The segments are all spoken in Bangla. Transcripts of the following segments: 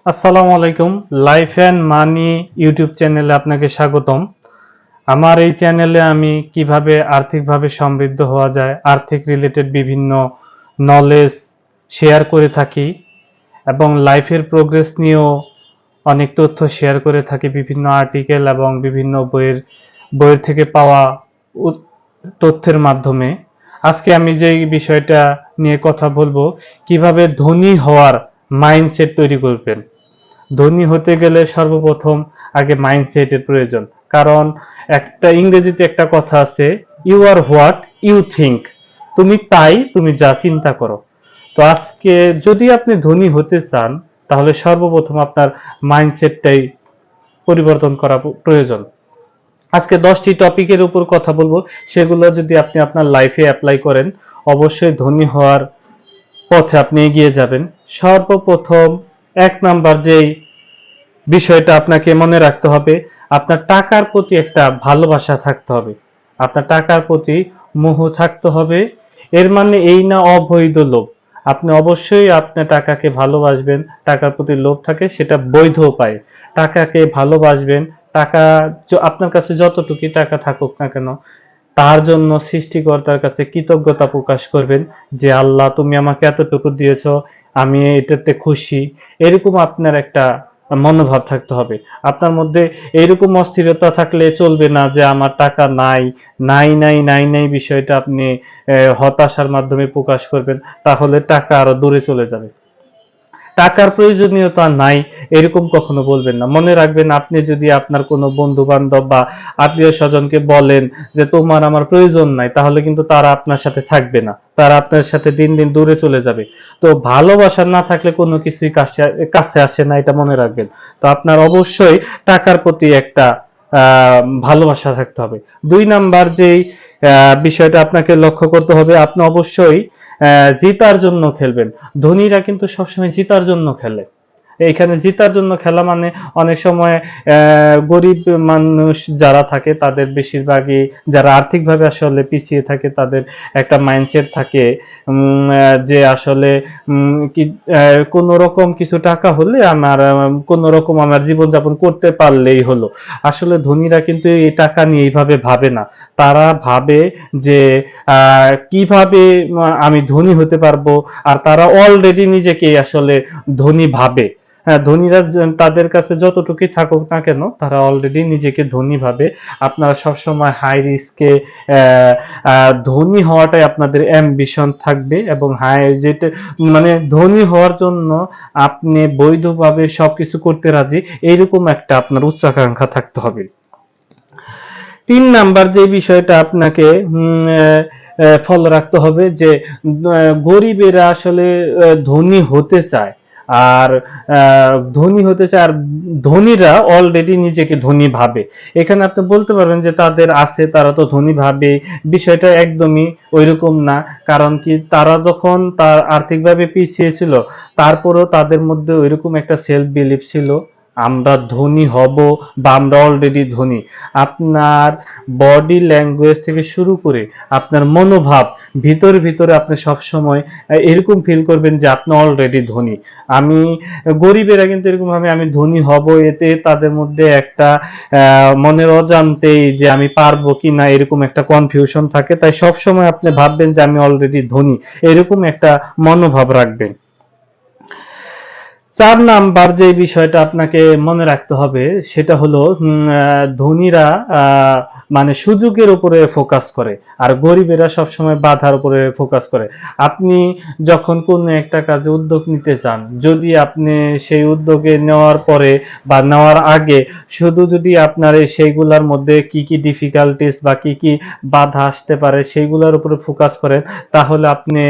আসসালামু আলাইকুম। লাইফ অ্যান্ড মানি ইউটিউব চ্যানেলে আপনাকে স্বাগতম। আমার এই চ্যানেলে আমি কিভাবে আর্থিকভাবে সমৃদ্ধ হওয়া যায়, আর্থিক রিলেটেড বিভিন্ন নলেজ শেয়ার করে থাকি এবং লাইফের প্রোগ্রেস নিয়েও অনেক তথ্য শেয়ার করে থাকি বিভিন্ন আর্টিকেল এবং বিভিন্ন বইয়ের থেকে পাওয়া উ- তথ্যের মাধ্যমে। আজকে আমি যে বিষয়টা নিয়ে কথা বলবো, কিভাবে ধনী হওয়ার মাইন্ডসেট তৈরি করবেন। ধনী হতে গেলে সর্বপ্রথম আগে মাইন্ডসেটের প্রয়োজন। কারণ একটা ইংরেজিতে একটা কথা আছে, you are what you think. তুমি যা চিন্তা করো। তো আজকে যদি আপনি ধনী হতে চান, তাহলে সর্বপ্রথম আপনার মাইন্ডসেটটাই পরিবর্তন করা প্রয়োজন। আজকে 10টি টপিকের উপর কথা বলবো, সেগুলো যদি আপনি আপনার লাইফে অ্যাপ্লাই করেন, অবশ্যই ধনী হওয়ার পথে আপনি এগিয়ে যাবেন। সর্বপ্রথম 1 নাম্বার যেই বিষয়টা আপনাকে মনে রাখতে হবে, আপনার টাকার প্রতি একটা ভালোবাসা থাকতে হবে, আপনার টাকার প্রতি মোহ থাকতে হবে। এর মানে এই না অবৈধ লোভ। আপনি অবশ্যই আপনার টাকাকে ভালোবাসবেন। টাকার প্রতি লোভ থাকে সেটা বৈধ উপায়। টাকাকে ভালোবাসবেন। টাকা আপনার কাছে যতটুকু টাকা থাকুক না কেন, তার জন্য সৃষ্টিকর্তার কাছে কৃতজ্ঞতা প্রকাশ করবেন যে আল্লাহ তুমি আমাকে এতটুকু দিয়েছো, আমি এটাতে খুশি। এরকম আপনার একটা মনোভাব থাকতে হবে। আপনার মধ্যে এইরকম অস্থিরতা থাকলে চলবে না যে আমার টাকা নাই, নাই বিষয়টা আপনি হতাশার মাধ্যমে প্রকাশ করবেন, তাহলে টাকা আরো দূরে চলে যাবে। টাকার প্রয়োজনীয়তা নাই এরকম কখনো বলবেন না। মনে রাখবেন, আপনি যদি আপনার কোনো বন্ধু বান্ধব বা আত্মীয় স্বজনকে বলেন যে তোমার আমার প্রয়োজন নাই, তাহলে কিন্তু তারা আপনার সাথে থাকবে না, তারা আপনার সাথে দিন দিন দূরে চলে যাবে। তো ভালোবাসা না থাকলে কোনো কিছুই কাছে আসে না, এটা মনে রাখবেন। তো আপনার অবশ্যই টাকার প্রতি একটা ভালোবাসা থাকতে হবে। 2 নাম্বার যেই বিষয়টা আপনাকে লক্ষ্য করতে হবে, আপনি অবশ্যই জিতার জন্য খেলবেন। ধনীরা কিন্তু সবসময় জিতার জন্য খেলে। এইখানে জিতার জন্য খেলা মানে অনেক সময় গরিব মানুষ যারা থাকে তাদের বেশিরভাগই, যারা আর্থিকভাবে আসলে পিছিয়ে থাকে, তাদের একটা মাইন্ডসেট থাকে যে আসলে কি কোনো রকম কিছু টাকা হলে আমার কোনো রকম আমার জীবনযাপন করতে পারলেই হলো। আসলে ধনীরা কিন্তু এই টাকা নিয়ে এইভাবে ভাবে না। তারা ভাবে যে কিভাবে আমি ধনী হতে পারবো, আর তারা অলরেডি নিজেকে আসলে ধনী ভাবে। হ্যাঁ, ধনীরা তাদের কাছে যতটুকুই থাকুক না কেন, তারা অলরেডি নিজেকে ধনী ভাবে। আপনারা সবসময় হাই রিস্কে ধনী হওয়াটাই আপনাদের অ্যাম্বিশন থাকবে, এবং হাই যেটা মানে ধনী হওয়ার জন্য আপনি বৈধভাবে সবকিছু করতে রাজি, এইরকম একটা আপনার উচ্চাকাঙ্ক্ষা থাকতে হবে। 3 নাম্বার যে বিষয়টা আপনাকে ফলো রাখতে হবে যে গরিবেরা আসলে ধনী হতে চায়, আর ধনী হতে চায়, আর ধনীরা অলরেডি নিজেকে ধনী ভাবে। এখানে আপনি বলতে পারবেন যে তাদের আছে, তারা তো ধনী ভাবে। বিষয়টা একদমই ওইরকম না। কারণ কি, তারা যখন তার আর্থিকভাবে পিছিয়ে ছিল, তারপরেও তাদের মধ্যে ওইরকম একটা সেলফ বিলিফ ছিল আমরা ধনী হব, বা আমরা অলরেডি ধনী। আপনার বডি ল্যাঙ্গুয়েজ থেকে শুরু করে আপনার মনোভাব, ভিতরে আপনি সবসময় এরকম ফিল করবেন যে আপনি অলরেডি ধনী। আমি গরিবেরা কিন্তু এরকম ভাবে আমি ধনী হব, এতে তাদের মধ্যে একটা মনের অজান্তেই যে আমি পারবো কি না এরকম একটা কনফিউশন থাকে। তাই সবসময় আপনি ভাববেন যে আমি অলরেডি ধনী, এরকম একটা মনোভাব রাখবেন। 4 নাম্বার যে বিষয়টা আপনাকে মনে রাখতে হবে, সেটা হলো ধনীরা মানে সুযোগের উপরে ফোকাস করে, আর গরিবেরা সবসময় বাধার উপরে ফোকাস করে। আপনি যখন কোন একটা কাজে উদ্যোগ নিতে চান, যদি আপনি সেই উদ্যোগে নেওয়ার পরে বা নেওয়ার আগে শুধু যদি আপনার সেইগুলোর মধ্যে কি কি ডিফিকাল্টিস বা কি কি বাধা আসতে পারে সেইগুলোর উপরে ফোকাস করেন, তাহলে আপনি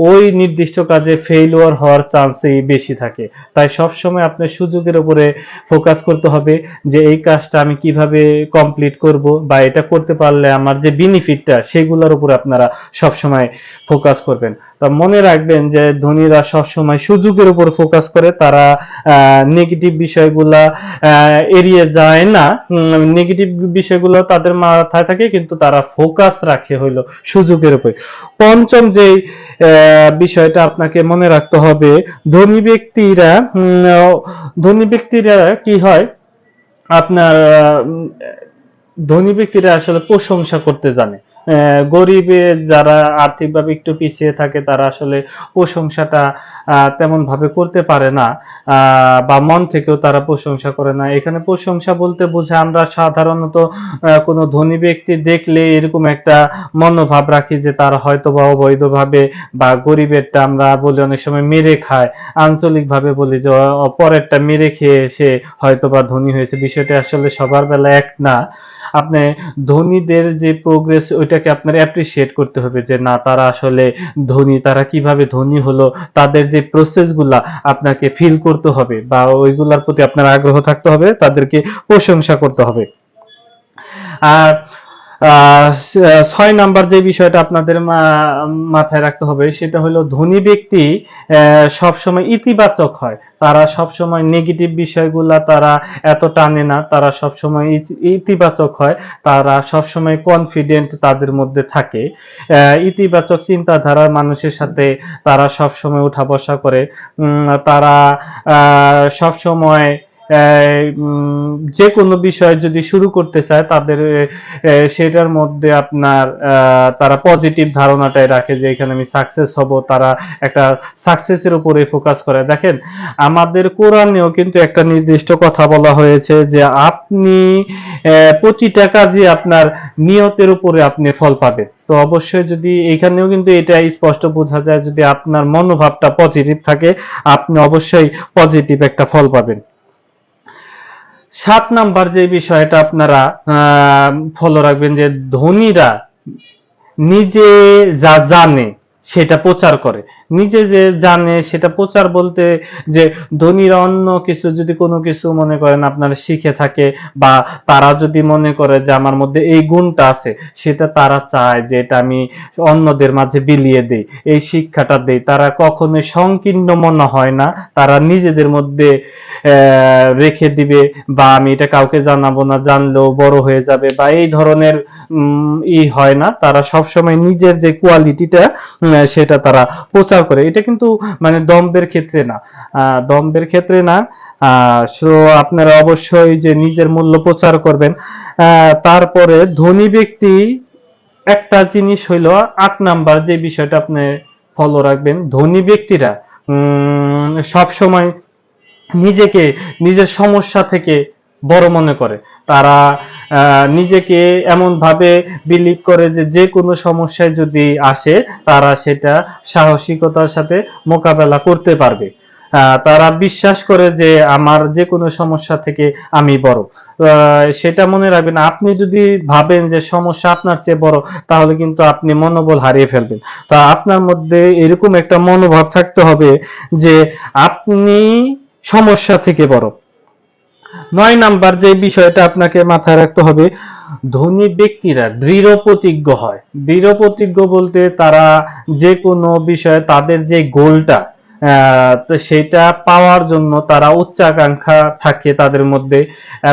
ওই নির্দিষ্ট কাজে ফেইলিওর হওয়ার চান্সই বেশি থাকে। তাই সবসময় আপনার সুযোগের উপরে ফোকাস করতে হবে যে এই কাজটা আমি কিভাবে কমপ্লিট করব, বা এটা করতে পারলে আমার যে বেনিফিটটা সেগুলোর উপরে আপনারা সবসময় ফোকাস করবেন। তা মনে রাখবেন যে ধনীরা সবসময় সুযোগের উপর ফোকাস করে, তারা নেগেটিভ বিষয়গুলা এড়িয়ে যায় না। নেগেটিভ বিষয়গুলো তাদের মাথায় থাকে, কিন্তু তারা ফোকাস রাখে হইলো সুযোগের উপর। পঞ্চম যেই বিষয়টা আপনাকে মনে রাখতে হবে। ধনী ব্যক্তিরা ধনী ব্যক্তিরা কি হয় আপনার ধনী ব্যক্তিরা আসলে প্রশংসা করতে জানে। গরিবে যারা আর্থিকভাবে একটু পিছিয়ে থাকে তারা আসলে প্রশংসাটা তেমন ভাবে করতে পারে না, বা মন থেকেও তারা প্রশংসা করে না। এখানে প্রশংসা বলতে বোঝে আমরা সাধারণত কোনো ধনী ব্যক্তি দেখলে এরকম একটা মনোভাব রাখি যে তারা হয়তো বা অবৈধভাবে, বা গরিবেরটা আমরা বলি অনেক সময় মেরে খায়, আঞ্চলিকভাবে বলি যে পরেরটা মেরে খেয়ে সে হয়তো বা ধনী হয়েছে। বিষয়টা আসলে সবার বেলা এক না। আপনি ধনীদের যে প্রোগ্রেস ওইটাকে আপনার অ্যাপ্রিসিয়েট করতে হবে যে না তারা আসলে ধনী, তারা কিভাবে ধনী হলো, তাদের যে প্রসেস গুলা আপনাকে ফিল করতে হবে বা ওইগুলার প্রতি আপনার আগ্রহ থাকতে হবে, তাদেরকে প্রশংসা করতে হবে। আর 6 নাম্বার যে বিষয়টা আপনাদের মাথায় রাখতে হবে সেটা হলো ধনী ব্যক্তি সবসময় ইতিবাচক হয়। তারা সবসময় নেগেটিভ বিষয়গুলা তারা এত টানে না, তারা সবসময় ইতিবাচক হয়। তারা সবসময় কনফিডেন্ট তাদের মধ্যে থাকে। ইতিবাচক চিন্তাধারার মানুষের সাথে তারা সবসময় উঠা বসা করে। তারা সবসময় যে কোনো বিষয় যদি শুরু করতে চায় তাদের সেটার মধ্যে আপনার তারা পজিটিভ ধারণাটাই রাখে যে এখানে আমি সাকসেস হব। তারা একটা সাকসেসের উপরে ফোকাস করে। দেখেন আমাদের কোরআনেও কিন্তু একটা নির্দিষ্ট কথা বলা হয়েছে যে আপনি প্রতিটা কাজে আপনার নিয়তের উপরে আপনি ফল পাবেন। তো অবশ্যই যদি এখানেও কিন্তু এটা স্পষ্ট বোঝা যায় যদি আপনার মনোভাবটা পজিটিভ থাকে আপনি অবশ্যই পজিটিভ একটা ফল পাবেন। 7 নাম্বার যে বিষয়টা আপনারা ফলো রাখবেন যে ধনীরা নিজে যা জানে সেটা প্রচার করে। নিজে যে জানে সেটা প্রচার বলতে যে ধনীরা অন্য কিছু যদি কোনো কিছু মনে করেন আপনারা শিখে থাকে, বা তারা যদি মনে করে যে আমার মধ্যে এই গুণটা আছে, সেটা তারা চায় যে এটা আমি অন্যদের মাঝে বিলিয়ে দেই, এই শিক্ষাটা দেই। তারা কখনোই সংকীর্ণ মনে হয় না, তারা নিজেদের মধ্যে রেখে দিবে, বা আমি এটা কাউকে জানাবো না, জানলেও বড় হয়ে যাবে, বা এই ধরনের হয় না। তারা সবসময় নিজের যে কোয়ালিটিটা সেটা তারা প্রচার করে। এটা কিন্তু মানে দম্ভের ক্ষেত্রে না, দম্ভের ক্ষেত্রে না। সো আপনারা অবশ্যই যে নিজের মূল্য প্রচার করবেন। তারপরে ধনী ব্যক্তি একটা জিনিস হইল 8 নাম্বার যে বিষয়টা আপনি ফলো রাখবেন, ধনী ব্যক্তিরা সব সময় নিজেকে নিজের সমস্যা থেকে বড় মনে করে। তারা নিজেকে এমন ভাবে বিলিভ করে যে যে কোনো সমস্যায় যদি আসে তারা সেটা সাহসিকতার সাথে মোকাবেলা করতে পারবে। তারা বিশ্বাস করে যে আমার যে কোনো সমস্যা থেকে আমি বড়। সেটা মনে রাখবেন। আপনি যদি ভাবেন যে সমস্যা আপনার চেয়ে বড় তাহলে কিন্তু আপনি মনোবল হারিয়ে ফেলবেন। তা আপনার মধ্যে এরকম একটা মনোভাব থাকতে হবে যে আপনি সমস্যা থেকে বড়। 9 নাম্বার যে বিষয়টা আপনাকে মাথায় রাখতে হবে, ধনী ব্যক্তিরা দৃঢ় প্রতিজ্ঞ হয়। দৃঢ় প্রতিজ্ঞ বলতে তারা যে কোনো বিষয়ে তাদের যে গোলটা তো সেটা পাওয়ার জন্য তারা উচ্চাকাঙ্ক্ষা থাকে তাদের মধ্যে,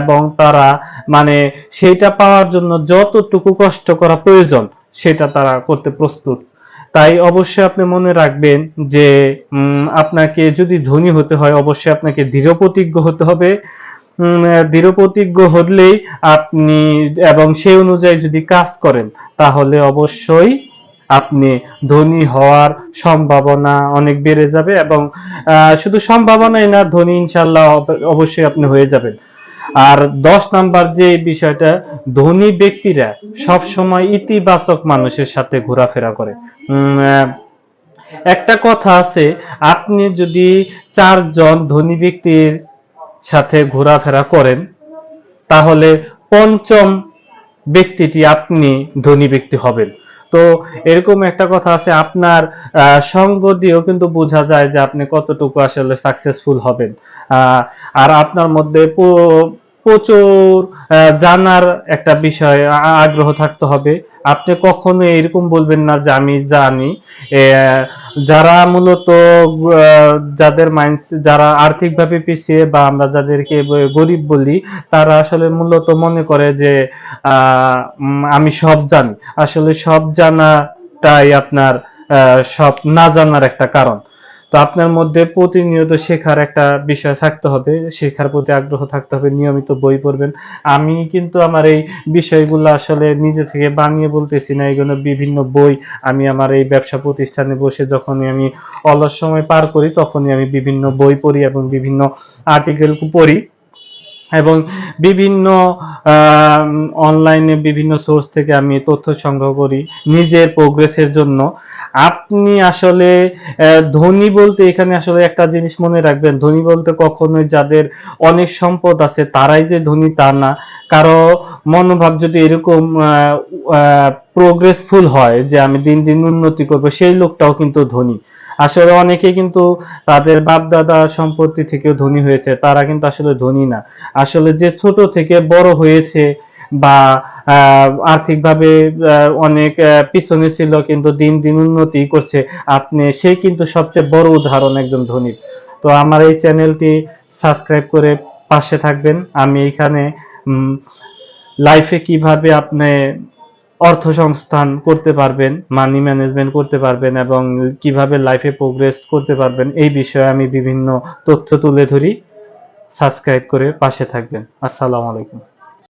এবং তারা মানে সেটা পাওয়ার জন্য যতটুকু কষ্ট করা প্রয়োজন সেটা তারা করতে প্রস্তুত। তাই অবশ্যই আপনি মনে রাখবেন যে আপনাকে যদি ধনী হতে হয় অবশ্যই আপনাকে দৃঢ় প্রতিজ্ঞ হতে হবে। দৃঢ় প্রতিজ্ঞ হলেই আপনি এবং সেই অনুযায়ী যদি কাজ করেন তাহলে অবশ্যই আপনি ধনী হওয়ার সম্ভাবনা অনেক বেড়ে যাবে, এবং শুধু সম্ভাবনাই না, ধনী ইনশাল্লাহ অবশ্যই আপনি হয়ে যাবেন। আর 10 নাম্বার যে বিষয়টা, ধনী ব্যক্তিরা সব সময় ইতিবাচক মানুষের সাথে ঘোরাফেরা করে। একটা কথা আছে, আপনি যদি 4 জন ধনী ব্যক্তির সাথে ঘোরাফেরা করেন তাহলে পঞ্চম ব্যক্তিটি আপনি ধনী ব্যক্তি হবেন। তো এরকম একটা কথা আছে, আপনার সঙ্গ দিয়েও কিন্তু বোঝা যায় যে আপনি কতটুকু আসলে সাকসেসফুল হবেন। আর আপনার মধ্যে প্রচুর জানার একটা বিষয় আগ্রহ থাকতে হবে। আপনি কখনো এরকম বলবেন না যে আমি জানি। যারা মূলত যাদের মাইন্ড, যারা আর্থিকভাবে পিছিয়ে বা আমরা যাদেরকে গরিব বলি, তারা আসলে মূলত মনে করে যে আমি সব জানি। আসলে সব জানাটাই আপনার সব না জানার একটা কারণ। তো আপনার মধ্যে প্রতিনিয়ত শেখার একটা বিষয় থাকতে হবে, শেখার প্রতি আগ্রহ থাকতে হবে, নিয়মিত বই পড়বেন। আমি কিন্তু আমার এই বিষয়গুলো আসলে নিজে থেকে বানিয়ে বলতেছি না, এগুলো বিভিন্ন বই আমি আমার এই ব্যবসা প্রতিষ্ঠানে বসে যখনই আমি অলস সময় পার করি তখনই আমি বিভিন্ন বই পড়ি এবং বিভিন্ন আর্টিকেল পড়ি এবং বিভিন্ন অনলাইনে বিভিন্ন সোর্স থেকে আমি তথ্য সংগ্রহ করি নিজের প্রোগ্রেসের জন্য। আপনি আসলে ধনী বলতে এখানে আসলে একটা জিনিস মনে রাখবেন, ধনী বলতে কখনোই যাদের অনেক সম্পদ আছে তারাই যে ধনী তা না। কারো মনোভাব যদি এরকম প্রোগ্রেসফুল হয় যে আমি দিন দিন উন্নতি করব, সেই লোকটাও কিন্তু ধনী। আসলে অনেকে কিন্তু তাদের বাপ দাদা সম্পত্তি থেকেও ধনী হয়েছে, তারা কিন্তু আসলে ধনী না। আসলে যে ছোট থেকে বড় হয়েছে বা আর্থিকভাবে অনেক পিছনে ছিল কিন্তু দিন দিন উন্নতি করছে, আপনি সেই কিন্তু সবচেয়ে বড় উদাহরণ একজন ধনী। তো আমার এই চ্যানেলটি সাবস্ক্রাইব করে পাশে থাকবেন। আমি এখানে লাইফে কিভাবে আপনি অর্থ সংস্থান করতে পারবেন, মানি ম্যানেজমেন্ট করতে পারবেন এবং কিভাবে লাইফে প্রোগ্রেস করতে পারবেন এই বিষয়ে আমি বিভিন্ন তথ্য তুলে ধরি। সাবস্ক্রাইব করে পাশে থাকবেন। আসসালামু আলাইকুম।